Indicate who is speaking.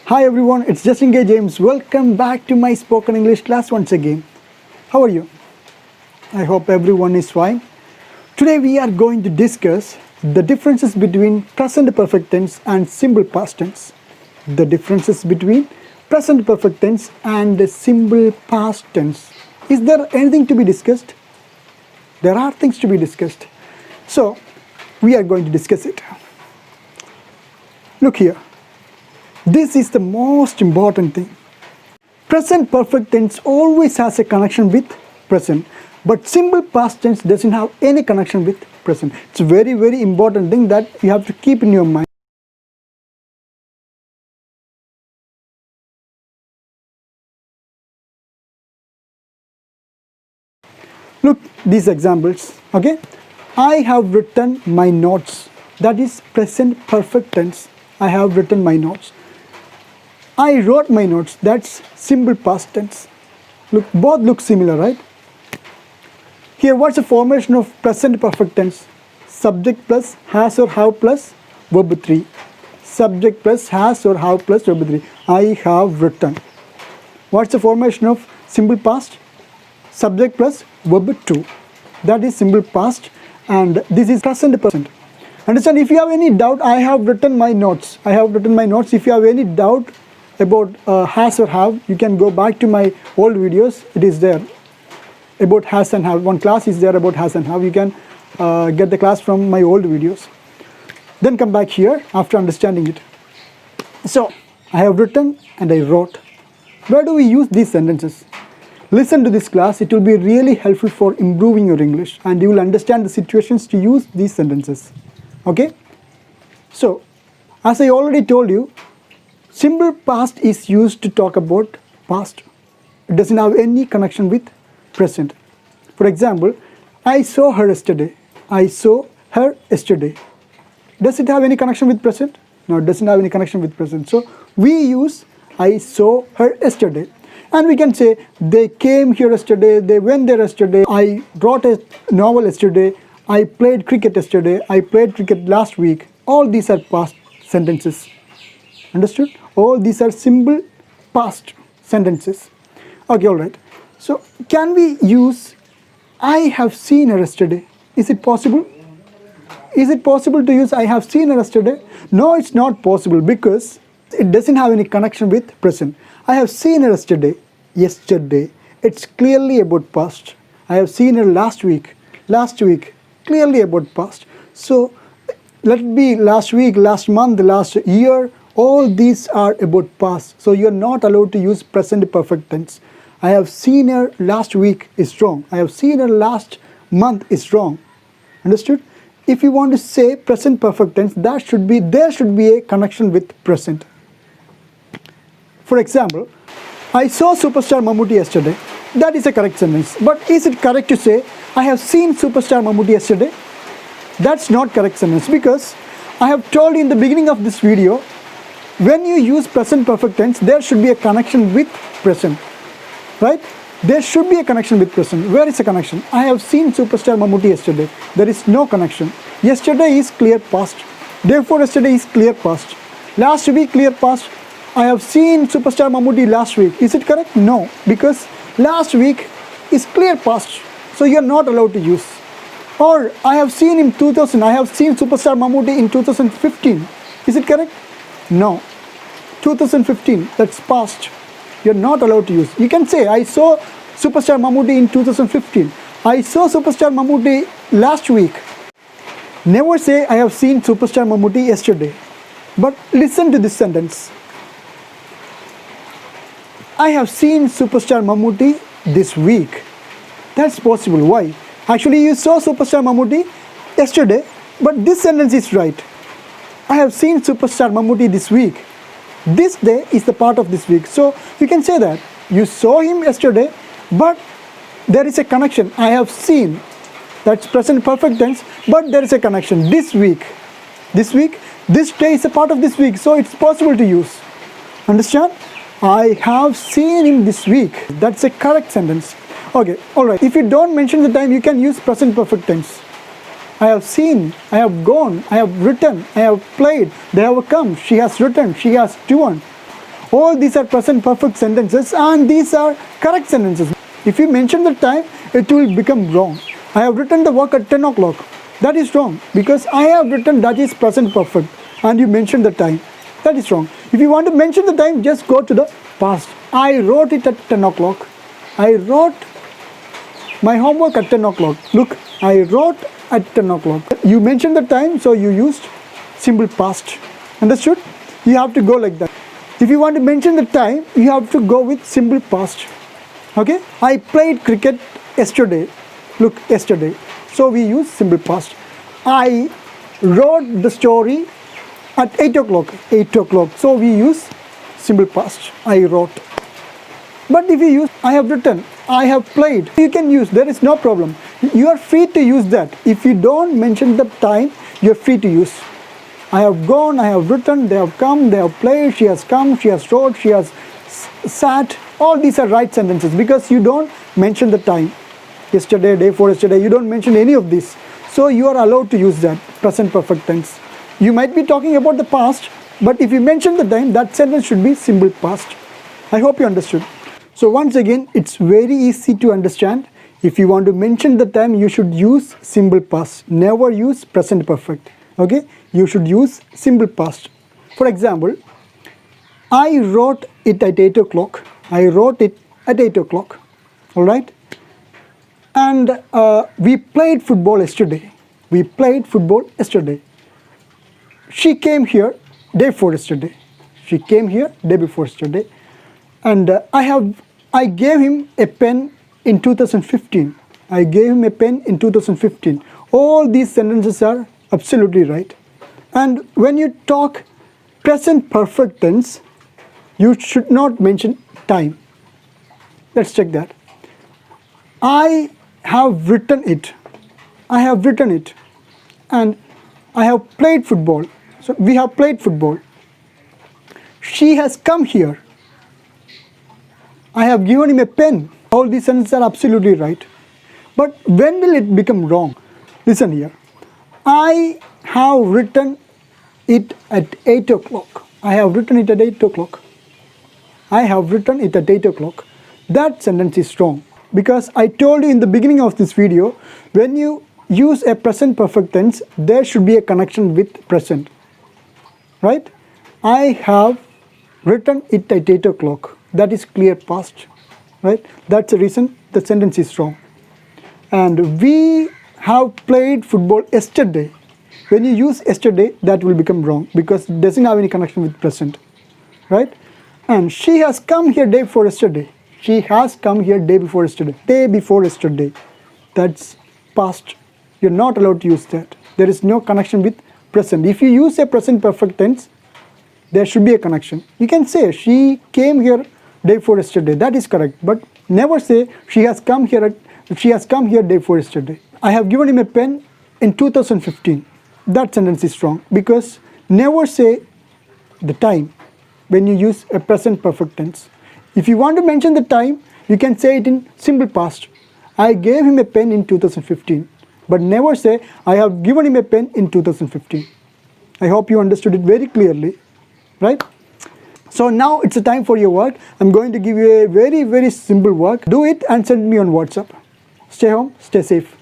Speaker 1: Hi everyone, it's Justin K. James. Welcome back to my spoken English class once again. How are you? I hope everyone is fine. Today we are going to discuss the differences between present perfect tense and simple past tense. The differences between present perfect tense and the simple past tense. Is there anything to be discussed? There are things to be discussed. So we are going to discuss it. Look here. This is the most important thing. Present perfect tense always has a connection with present, but simple past tense doesn't have any connection with present. It's a very, very important thing that you have to keep in your mind. Look these examples, okay? I have written my notes. That is present perfect tense. I have written my notes. I wrote my notes. That's simple past tense. Look, both look similar, right? Here, what's the formation of present perfect tense? Subject plus has or have plus verb 3. Subject plus has or have plus verb 3. I have written. What's the formation of simple past? Subject plus verb 2. That is simple past, and this is present perfect. Understand? If you have any doubt, I have written my notes. I have written my notes. If you have any doubt about has or have, you can go back to my old videos. It is there about has and have. One class is there about has and have. You can get the class from my old videos. Then come back here after understanding it. So I have written and I wrote. Where do we use these sentences? Listen to this class. It will be really helpful for improving your English, and you will understand the situations to use these sentences. Okay? So as I already told you, simple past is used to talk about past. It doesn't have any connection with present. For example, I saw her yesterday. I saw her yesterday. Does it have any connection with present? No, it doesn't have any connection with present. So we use I saw her yesterday. And we can say they came here yesterday, they went there yesterday, I wrote a novel yesterday, I played cricket yesterday, I played cricket last week. All these are past sentences. Understood? All these are simple past sentences. Okay, all right. So can we use I have seen her yesterday? Is it possible? Is it possible to use I have seen her yesterday? No, it's not possible because it doesn't have any connection with present. I have seen her yesterday. Yesterday. It's clearly about past. I have seen her last week. Last week. Clearly about past. So let it be last week, last month, last year. All these are about past. So you are not allowed to use present perfect tense. I have seen her last week is wrong. I have seen her last month is wrong. Understood? If you want to say present perfect tense, there should be a connection with present. For example, I saw superstar Mammootty yesterday. That is a correct sentence. But is it correct to say I have seen superstar Mammootty yesterday? That's not correct sentence, because I have told you in the beginning of this video, when you use present perfect tense, there should be a connection with present, right? There should be a connection with present. Where is the connection? I have seen superstar Mammootty yesterday. There is no connection. Yesterday is clear past. Therefore, yesterday is clear past. Last week, clear past. I have seen superstar Mammootty last week. Is it correct? No, because last week is clear past. So you are not allowed to use. Or I have seen him 2000. I have seen superstar Mammootty in 2015. Is it correct? No. 2015, that's past. You're not allowed to use. You can say I saw superstar Mammootty in 2015. I saw superstar Mammootty last week. Never say I have seen superstar Mammootty yesterday. But listen to this sentence. I have seen superstar Mammootty this week. That's possible. Why? Actually, you saw superstar Mammootty yesterday, but this sentence is right. I have seen superstar Mammootty this week. This day is the part of this week. So you can say that you saw him yesterday, but there is a connection. I have seen. That's present perfect tense, but there is a connection. This week, this day is a part of this week. So it's possible to use. Understand? I have seen him this week. That's a correct sentence. Okay, alright. If you don't mention the time, you can use present perfect tense. I have seen, I have gone, I have written, I have played, they have come, she has written, she has done. All these are present perfect sentences and these are correct sentences. If you mention the time, it will become wrong. I have written the work at 10 o'clock. That is wrong because I have written that is present perfect and you mentioned the time. That is wrong. If you want to mention the time, just go to the past. I wrote it at 10 o'clock. I wrote my homework at 10 o'clock. Look, I wrote at 10 o'clock. You mentioned the time, so you used simple past. Understood? You have to go like that. If you want to mention the time, you have to go with simple past. Okay? I played cricket yesterday. Look, yesterday. So we use simple past. I wrote the story at 8 o'clock. 8 o'clock. So we use simple past. I wrote. But if you use I have written, I have played, you can use, there is no problem. You are free to use that. If you don't mention the time, you are free to use. I have gone, I have written, they have come, they have played, she has come, she has wrote, she has sat. All these are right sentences because you don't mention the time. Yesterday, day before yesterday, you don't mention any of this. So you are allowed to use that, present perfect tense. You might be talking about the past, but if you mention the time, that sentence should be simple past. I hope you understood. So once again, it's very easy to understand. If you want to mention the time, you should use simple past. Never use present perfect. Okay? You should use simple past. For example, I wrote it at 8 o'clock. I wrote it at 8 o'clock. Alright? And we played football yesterday. We played football yesterday. She came here day before yesterday. She came here day before yesterday. And I gave him a pen in 2015. I gave him a pen in 2015. All these sentences are absolutely right. And when you talk present perfect tense, you should not mention time. Let's check that. I have written it. I have written it. And I have played football. So we have played football. She has come here. I have given him a pen. All these sentences are absolutely right. But when will it become wrong? Listen here. I have written it at 8 o'clock. I have written it at 8 o'clock. I have written it at 8 o'clock. That sentence is wrong. Because I told you in the beginning of this video, when you use a present perfect tense, there should be a connection with present. Right? I have written it at 8 o'clock. That is clear past, right? That's the reason the sentence is wrong. And we have played football yesterday. When you use yesterday, that will become wrong because it doesn't have any connection with present, right? And she has come here day before yesterday. She has come here day before yesterday. Day before yesterday. That's past. You're not allowed to use that. There is no connection with present. If you use a present perfect tense, there should be a connection. You can say she came here day before yesterday. That is correct. But never say she has come here day before yesterday. I have given him a pen in 2015. That sentence is wrong because never say the time when you use a present perfect tense. If you want to mention the time, you can say it in simple past. I gave him a pen in 2015. But never say I have given him a pen in 2015. I hope you understood it very clearly. Right? So now it's a time for your work. I'm going to give you a very, very simple work. Do it and send me on WhatsApp. Stay home, stay safe.